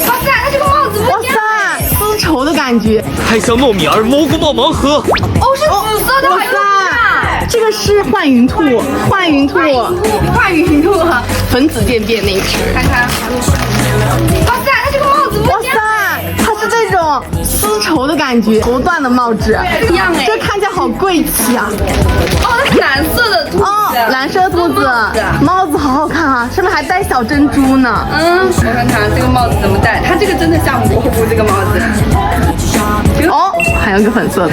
哇塞，它这个帽子不一样。哇塞，丝绸的感觉。太香糯米儿蘑菇爆盲盒。哦，是紫色的，还有塞，这个是幻云兔，幻云兔，幻云兔，粉紫渐变那一只。看看。哇塞，它这个帽子不一样。它是这种丝绸的感觉，绸缎的帽子，一样哎。这看起来好贵气啊！哦，那是蓝色的兔子。哦，蓝色兔子，帽子好好看啊，上面还带小珍珠呢。嗯，我看看这个帽子怎么戴，它这个真的像蘑菇这个帽子。哦，还有一个粉色的。